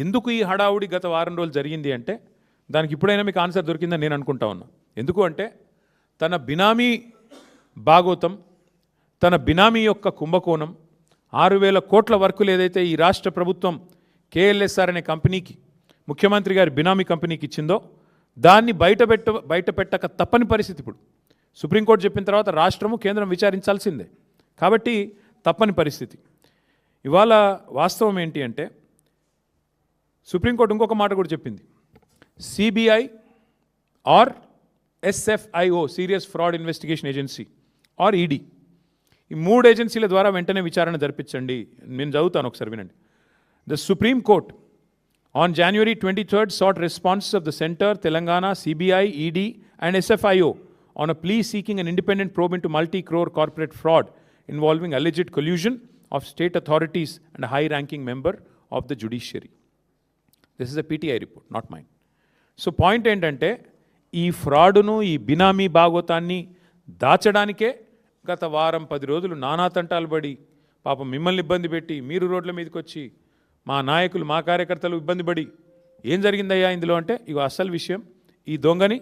ఎందుకు ఈ హడావుడి గత వారం రోజులు జరిగింది అంటే దానికి ఇప్పుడైనా మీకు ఆన్సర్ దొరికిందని నేను అనుకుంటా ఉన్నా. ఎందుకు అంటే తన బినామీ భాగోతం, తన బినామీ యొక్క కుంభకోణం, 6,000 కోట్ల వర్కులు ఏదైతే ఈ రాష్ట్ర ప్రభుత్వం KLSR అనే కంపెనీకి, ముఖ్యమంత్రి గారి బినామీ కంపెనీకి ఇచ్చిందో దాన్ని బయటపెట్టక తప్పని పరిస్థితి. ఇప్పుడు సుప్రీంకోర్టు చెప్పిన తర్వాత రాష్ట్రము కేంద్రం విచారించాల్సిందే, కాబట్టి తప్పని పరిస్థితి. ఇవాళ వాస్తవం ఏంటి అంటే సుప్రీంకోర్టు ఇంకొక మాట కూడా చెప్పింది. CBI or SFIO, serious fraud investigation agency or ED, ఈ 3 ఏజెన్సీల ద్వారా వెంటనే విచారణ జరిపించండి. నేను చదువుతాను, ఒకసారి వినండి. The supreme court on January 23rd sought responses of the Center, Telangana, CBI, ED and SFIO on a plea seeking an independent probe into multi-crore corporate fraud involving alleged collusion of state authorities and a high-ranking member of the judiciary. This is a PTI report, not mine. So point ఏంటంటే ఈ ఫ్రాడును, ఈ బినామీ భాగోతాన్ని దాచడానికే గత వారం 10 రోజులు నానా తంటాలు పడి, పాపం మిమ్మల్ని ఇబ్బంది పెట్టి, మీరు రోడ్ల మీదకి వచ్చి, మా నాయకులు, మా కార్యకర్తలు ఇబ్బంది పడి, ఏం జరిగిందయ్యా ఇందులో అంటే ఇగో అసలు విషయం, ఈ దొంగని,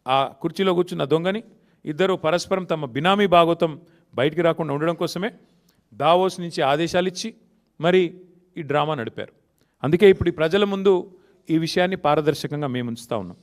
ఆ కుర్చీలో కూర్చున్న దొంగని ఇద్దరు పరస్పరం తమ బినామీ భాగోతం బయటికి రాకుండా ఉండడం కోసమే దావోస్ నుంచి ఆదేశాలు ఇచ్చి మరి ఈ డ్రామా నడిపారు. అందుకే ఇప్పుడు ఈ ప్రజల ముందు ఈ విషయాన్ని పారదర్శకంగా మేము ఉంచుతా ఉన్నాం.